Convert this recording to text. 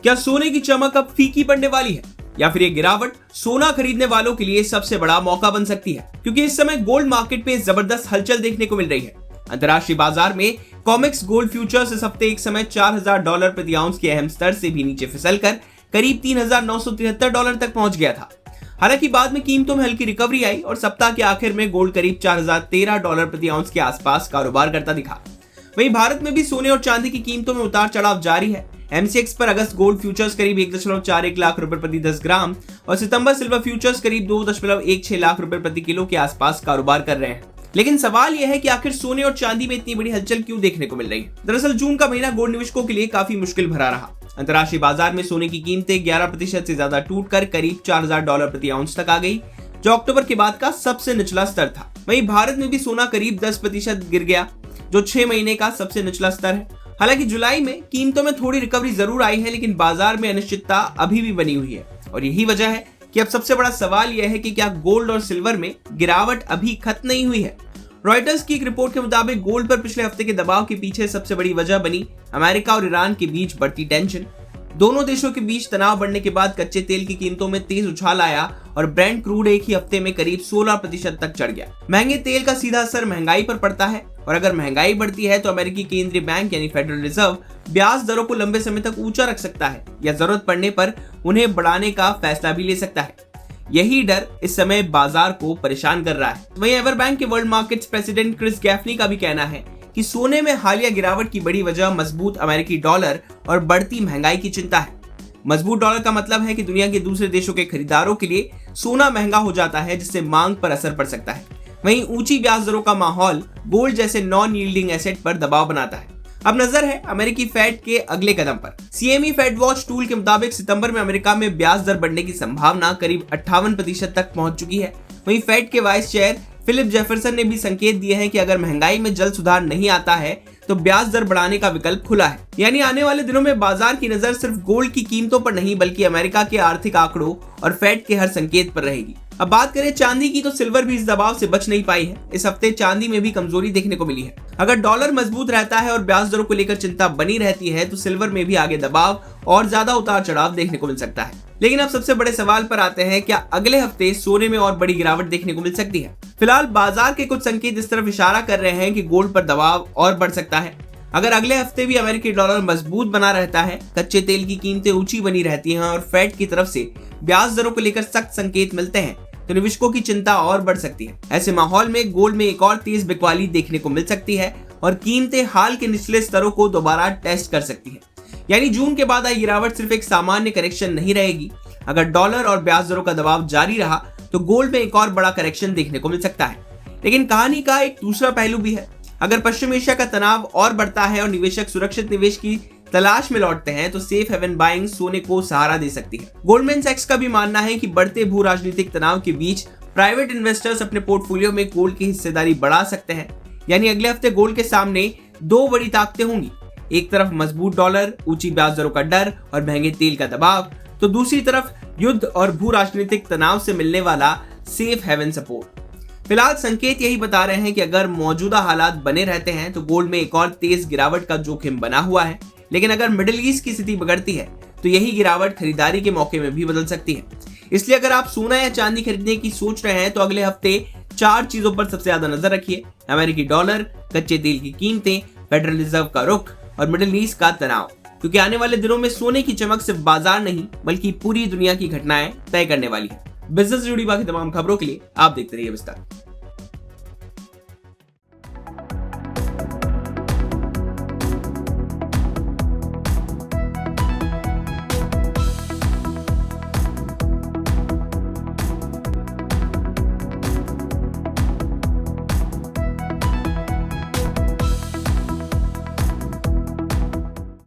क्या सोने की चमक अब फीकी पड़ने वाली है या फिर ये गिरावट सोना खरीदने वालों के लिए सबसे बड़ा मौका बन सकती है? क्योंकि इस समय गोल्ड मार्केट में जबरदस्त हलचल देखने को मिल रही है। अंतर्राष्ट्रीय बाजार में कॉमेक्स गोल्ड फ्यूचर्स इस हफ्ते एक समय $4000 प्रति आउंस के अहम स्तर से भी नीचे फिसलकर करीब $3973 तक पहुंच गया था। हालांकि बाद में कीमतों में हल्की रिकवरी आई और सप्ताह के आखिर में गोल्ड करीब $4013 प्रति आउंस के आसपास कारोबार करता दिखा। वहीं भारत में भी सोने और चांदी की कीमतों में उतार चढ़ाव जारी है। एमसीएक्स पर अगस्त गोल्ड फ्यूचर्स करीब 1.41 लाख रुपए प्रति 10 ग्राम और सितंबर सिल्वर फ्यूचर्स करीब 2.16 लाख रुपए प्रति किलो के आसपास कारोबार कर रहे हैं। लेकिन सवाल यह है कि आखिर सोने और चांदी में इतनी बड़ी हलचल क्यों देखने को मिल रही है? दरअसल जून का महीना गोल्ड निवेशकों के लिए काफी मुश्किल भरा रहा। अंतर्राष्ट्रीय बाजार में सोने की कीमतें 11% से ज्यादा टूटकर करीब $4000 प्रति आउंस तक आ गई, जो अक्टूबर के बाद का सबसे निचला स्तर था। वहीं भारत में भी सोना करीब 10% गिर गया, जो 6 महीने का सबसे निचला स्तर है। हालांकि जुलाई में कीमतों में थोड़ी रिकवरी जरूर आई है, लेकिन बाजार में अनिश्चितता अभी भी बनी हुई है और यही वजह है कि अब सबसे बड़ा सवाल यह है कि क्या गोल्ड और सिल्वर में गिरावट अभी खत्म नहीं हुई है। रॉयटर्स की एक रिपोर्ट के मुताबिक गोल्ड पर पिछले हफ्ते के दबाव के पीछे सबसे बड़ी वजह बनी अमेरिका और ईरान के बीच बढ़ती टेंशन। दोनों देशों के बीच तनाव बढ़ने के बाद कच्चे तेल की कीमतों में तेज उछाल आया और ब्रेंट क्रूड एक ही हफ्ते में करीब 16% तक चढ़ गया। महंगे तेल का सीधा असर महंगाई पर पड़ता है और अगर महंगाई बढ़ती है तो अमेरिकी केंद्रीय बैंक यानी फेडरल रिजर्व ब्याज दरों को लंबे समय तक ऊंचा रख सकता है या जरूरत पड़ने पर उन्हें बढ़ाने का फैसला भी ले सकता है। यही डर इस समय बाजार को परेशान कर रहा है। वहीं एवर बैंक के world markets president Chris Gaffney का भी कहना है कि सोने में हालिया गिरावट की बड़ी वजह मजबूत अमेरिकी डॉलर और बढ़ती महंगाई की चिंता है। मजबूत डॉलर का मतलब है कि दुनिया के दूसरे देशों के खरीदारों के लिए सोना महंगा हो जाता है, जिससे मांग पर असर पड़ सकता है। वहीं ऊंची ब्याज दरों का माहौल गोल्ड जैसे नॉन यील्डिंग एसेट पर दबाव बनाता है। अब नजर है अमेरिकी फेड के अगले कदम पर। सीएमई फेड वॉच टूल के मुताबिक सितंबर में अमेरिका में ब्याज दर बढ़ने की संभावना करीब 58% तक पहुंच चुकी है। वहीं फेड के वाइस चेयर फिलिप जेफरसन ने भी संकेत दिए हैं कि अगर महंगाई में जल्द सुधार नहीं आता है तो ब्याज दर बढ़ाने का विकल्प खुला है। यानी आने वाले दिनों में बाजार की नजर सिर्फ गोल्ड की कीमतों पर नहीं बल्कि अमेरिका के आर्थिक आंकड़ों और फेड के हर संकेत पर रहेगी। अब बात करें चांदी की तो सिल्वर भी इस दबाव से बच नहीं पाई है। इस हफ्ते चांदी में भी कमजोरी देखने को मिली है। अगर डॉलर मजबूत रहता है और ब्याज दरों को लेकर चिंता बनी रहती है तो सिल्वर में भी आगे दबाव और ज्यादा उतार चढ़ाव देखने को मिल सकता है। लेकिन अब सबसे बड़े सवाल पर आते हैं, क्या अगले हफ्ते सोने में और बड़ी गिरावट देखने को मिल सकती है? फिलहाल बाजार के कुछ संकेत इस तरफ इशारा कर रहे हैं कि गोल्ड पर दबाव और बढ़ सकता है। अगर अगले हफ्ते भी अमेरिकी डॉलर मजबूत बना रहता है, कच्चे तेल की कीमतें ऊंची बनी रहती हैं और फेड की तरफ से ब्याज दरों को लेकर सख्त संकेत मिलते हैं तो निवेशकों की चिंता और बढ़ सकती है। ऐसे माहौल में गोल्ड में एक और तेज बिकवाली देखने को मिल सकती है और कीमतें हाल के निचले स्तरों को दोबारा टेस्ट कर सकती है। यानी जून के बाद आई गिरावट सिर्फ एक सामान्य करेक्शन नहीं रहेगी। अगर डॉलर और ब्याज दरों का दबाव जारी रहा तो गोल्ड में एक और बड़ा करेक्शन देखने को मिल सकता है। लेकिन कहानी का एक दूसरा पहलू भी है। अगर पश्चिम एशिया का तनाव और बढ़ता है और निवेशक सुरक्षित निवेश की तलाश में लौटते हैं तो सेफ हेवन बाइंग सोने को सहारा दे सकती है। गोल्डमैन सैक्स का भी मानना है कि बढ़ते भू राजनीतिक तनाव के बीच प्राइवेट इन्वेस्टर्स अपने पोर्टफोलियो में गोल्ड की हिस्सेदारी बढ़ा सकते हैं। यानी अगले हफ्ते गोल्ड के सामने दो बड़ी ताकतें होंगी। एक तरफ मजबूत डॉलर, ऊंची ब्याज दरों का डर और महंगे तेल का दबाव, तो दूसरी तरफ युद्ध और भू राजनीतिक तनाव से मिलने वाला सेफ हेवन सपोर्ट। फिलहाल संकेत यही बता रहे हैं कि अगर मौजूदा हालात बने रहते हैं तो गोल्ड में एक और तेज गिरावट का जोखिम बना हुआ है। लेकिन अगर मिडिल ईस्ट की स्थिति बिगड़ती है तो यही गिरावट खरीदारी के मौके में भी बदल सकती है। इसलिए अगर आप सोना या चांदी खरीदने की सोच रहे हैं तो अगले हफ्ते 4 चीजों पर सबसे ज्यादा नजर रखिए: अमेरिकी डॉलर, कच्चे तेल की कीमतें, फेडरल रिजर्व का रुख और मिडिल ईस्ट का तनाव। क्योंकि आने वाले दिनों में सोने की चमक सिर्फ बाजार नहीं बल्कि पूरी दुनिया की घटनाएं तय करने वाली है। बिजनेस से जुड़ी बाकी तमाम खबरों के लिए आप देखते रहिए विस्तार।